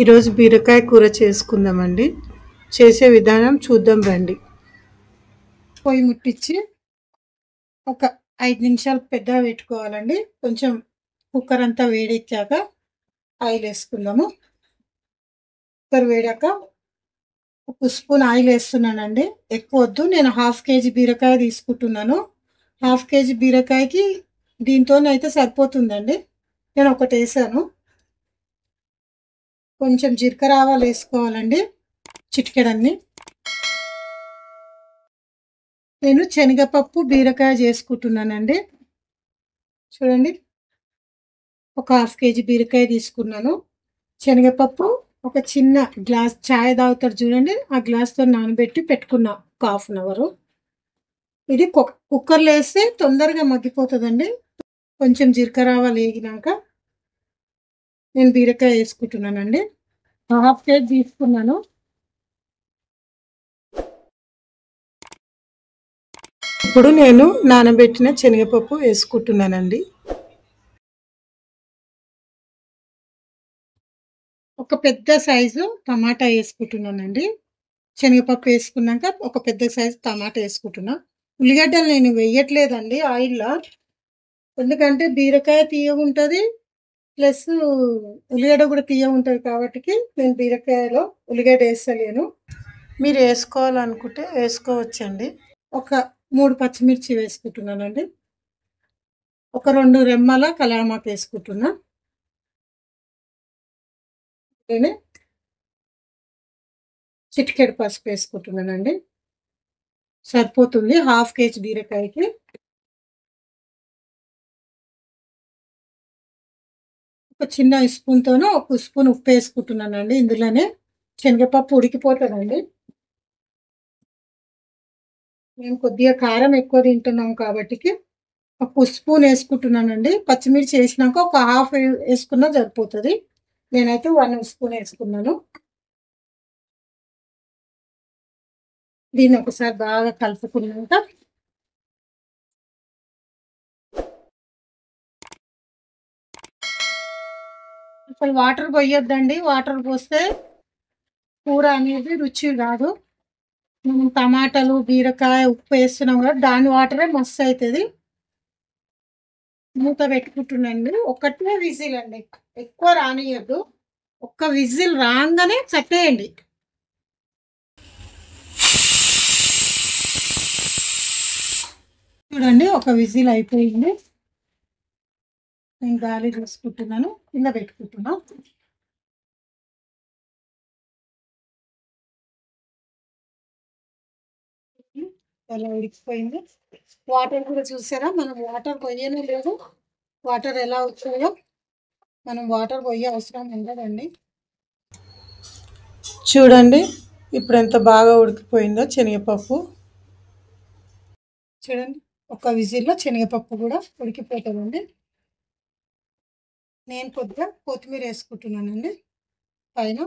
ఈరోజు బీరకాయ కూర చేసుకుందామండి. చేసే విధానం చూద్దాం రండి. పొయ్యి ముట్టించి ఒక 5 నిమిషాలు పెద్దగా పెట్టుకోవాలండి. కొంచెం కుక్కర్ అంతా వేడెక్కాక ఆయిల్ వేసుకుందాము. కుక్కర్ వేడాక ఒక స్పూన్ ఆయిల్ వేస్తున్నానండి. ఎక్కువ వద్దు, నేను హాఫ్ కేజీ బీరకాయ తీసుకుంటున్నాను. హాఫ్ కేజీ బీరకాయకి దీంతోనైతే సరిపోతుందండి. నేను ఒకటి వేసాను. కొంచెం జీలకర్ర ఆవాలు వేసుకోవాలండి, చిటికెడన్ని. నేను శనగపప్పు బీరకాయ చేసుకుంటున్నానండి. చూడండి, ఒక హాఫ్ కేజీ బీరకాయ తీసుకున్నాను. శనగపప్పు ఒక చిన్న గ్లాస్ చాయ్ తాగుతారు చూడండి, ఆ గ్లాస్తో నానబెట్టి పెట్టుకున్నా ఒక హాఫ్ అన్ అవర్. ఇది కుక్కర్లో వేస్తే తొందరగా మగ్గిపోతుందండి. కొంచెం జీలకర్ర ఆవాలు వేగినాక నేను బీరకాయ వేసుకుంటున్నానండి. హాఫ్ కేజీ తీసుకున్నాను. ఇప్పుడు నేను నానబెట్టిన శనగపప్పు వేసుకుంటున్నానండి. ఒక పెద్ద సైజు టమాటా వేసుకుంటున్నానండి. శనగపప్పు వేసుకున్నాక ఒక పెద్ద సైజు టమాటా వేసుకుంటున్నా. ఉల్లిగడ్డలు నేను వేయట్లేదండి ఆయిల్లో, ఎందుకంటే బీరకాయ తీయగా ఉంటుంది, ప్లస్ ఉల్లిగడ్డ కూడా తీయగా ఉంటుంది కాబట్టి నేను బీరకాయలో ఉల్లిగడ్డ వేస్తలేను. మీరు వేసుకోవాలనుకుంటే వేసుకోవచ్చండి. ఒక 3 పచ్చిమిర్చి వేసుకుంటున్నానండి. ఒక 2 రెమ్మల కళ్యామాకు వేసుకుంటున్నా. నేను చిటికెడు పసుపు వేసుకుంటున్నానండి. సరిపోతుంది హాఫ్ కేజీ బీరకాయకి. ఒక చిన్న స్పూన్తోనూ ఒక స్పూన్ ఉప్పు వేసుకుంటున్నానండి. ఇందులోనే శనగపప్పు ఉడికిపోతుందండి. మేము కొద్దిగా కారం ఎక్కువ తింటున్నాం కాబట్టి ఒక స్పూన్ వేసుకుంటున్నానండి. పచ్చిమిర్చి వేసినాక ఒక హాఫ్ వేసుకున్నా సరిపోతుంది. నేనైతే 1 స్పూన్ వేసుకున్నాను. దీన్ని ఒకసారి బాగా కలుపుకున్నాక అసలు వాటర్ పోయొద్దండి. వాటర్ పోస్తే కూర అనేది రుచి రాదు. మనం టమాటాలు బీరకాయ ఉప్పు వేస్తున్నాం కదా, దాని వాటరే మస్తు అవుతుంది. మూత పెట్టుకుంటున్నాండి. ఒకటే విజిల్ అండి, ఎక్కువ రానియద్దు. ఒక్క విజిల్ రాగానే చట్టేయండి. చూడండి, ఒక విజిల్ అయిపోయింది. నేను గాలి చూసుకుంటున్నాను, కింద పెట్టుకుంటున్నా. ఎలా ఉడికిపోయింది. వాటర్ కూడా చూసారా, మనం వాటర్ పోయనే లేదు. వాటర్ ఎలా వచ్చాయో, మనం వాటర్ పోయే అవసరం ఉండదండి. చూడండి, ఇప్పుడు ఎంత బాగా ఉడికిపోయిందో శనగపప్పు. చూడండి, ఒక విజిల్లో శనగపప్పు కూడా ఉడికిపోతుందండి. నేను కొద్దిగా కొత్తిమీర వేసుకుంటున్నానండి పైన.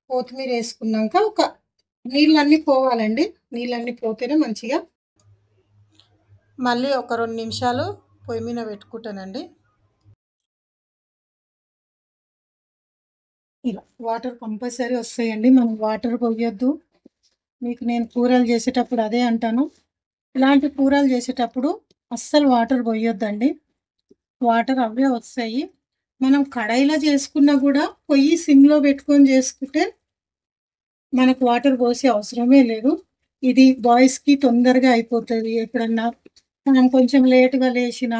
కొత్తిమీర వేసుకున్నాక ఒక నీళ్ళన్నీ పోవాలండి. నీళ్ళన్నీ పోతేనే మంచిగా. మళ్ళీ ఒక 2 నిమిషాలు పొయ్యి మీద పెట్టుకుంటానండి. ఇలా వాటర్ కంపల్సరీ వస్తాయండి, మనం వాటర్ పోయొద్దు. మీకు నేను కూరలు చేసేటప్పుడు అదే అంటాను. ఇలాంటి కూరలు చేసేటప్పుడు అస్సలు వాటర్ పోయొద్దండి. వాటర్ అవే వస్తాయి. మనం కడాయిలో చేసుకున్నా కూడా పొయ్యి సిమ్లో పెట్టుకొని చేసుకుంటే మనకు వాటర్ పోసే అవసరమే లేదు. ఇది బాయ్స్కి తొందరగా అయిపోతుంది. ఎప్పుడన్నా మనం కొంచెం లేటుగా లేచినా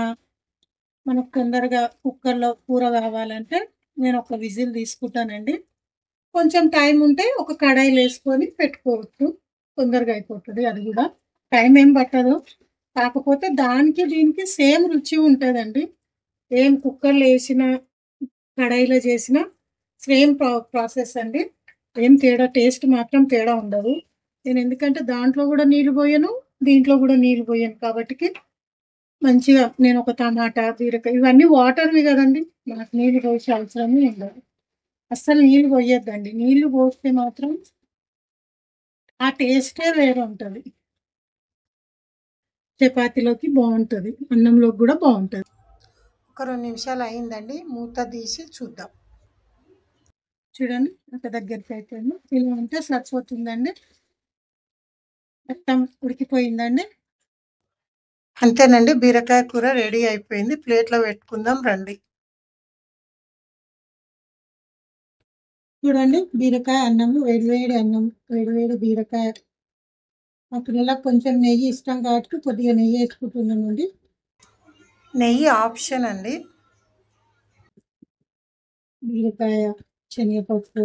మనకు తొందరగా కుక్కర్లో కూర కావాలంటే నేను ఒక విజిల్ తీసుకుంటానండి. కొంచెం టైం ఉంటే ఒక కడాయిలో వేసుకొని పెట్టుకోవచ్చు, తొందరగా అయిపోతుంది. అది కూడా టైం ఏం పట్టదు. కాకపోతే దానికి దీనికి సేమ్ రుచి ఉంటుందండి. ఏం కుక్కర్లో వేసిన కడాయిలో చేసిన సేమ్ ప్రాసెస్ అండి. ఏం తేడా, టేస్ట్ మాత్రం తేడా ఉండదు. నేను ఎందుకంటే దాంట్లో కూడా నీళ్ళు పోయాను, దీంట్లో కూడా నీళ్ళు పోయాను కాబట్టి మంచిగా. నేను ఒక టమాటా బీరకాయ ఇవన్నీ వాటర్వి కదండి, మనకు నీళ్ళు పోసే అవసరమే ఉండదు. అస్సలు నీళ్ళు పోయొద్దండి. నీళ్ళు పోస్తే మాత్రం ఆ టేస్టే వేరే ఉంటుంది. చపాతీలోకి బాగుంటుంది, అన్నంలోకి కూడా బాగుంటుంది. ఒక 2 నిమిషాలు అయిందండి, మూత తీసి చూద్దాం. చూడండి ఒక దగ్గరికి అయిపోయింది. ఇలా ఉంటే సరిపోతుందండి. మొత్తం ఉడికిపోయిందండి. అంతేనండి, బీరకాయ కూర రెడీ అయిపోయింది. ప్లేట్లో పెట్టుకుందాం రండి. చూడండి బీరకాయ అన్నము, వేడివేడి అన్నం, వేడివేడి బీరకాయ. మా పిల్లలకు కొంచెం నెయ్యి ఇష్టం కాబట్టి కొద్దిగా నెయ్యి వేసుకుంటున్నానండి. నెయ్యి ఆప్షన్ అండి. బీరకాయ, శనగపప్పు,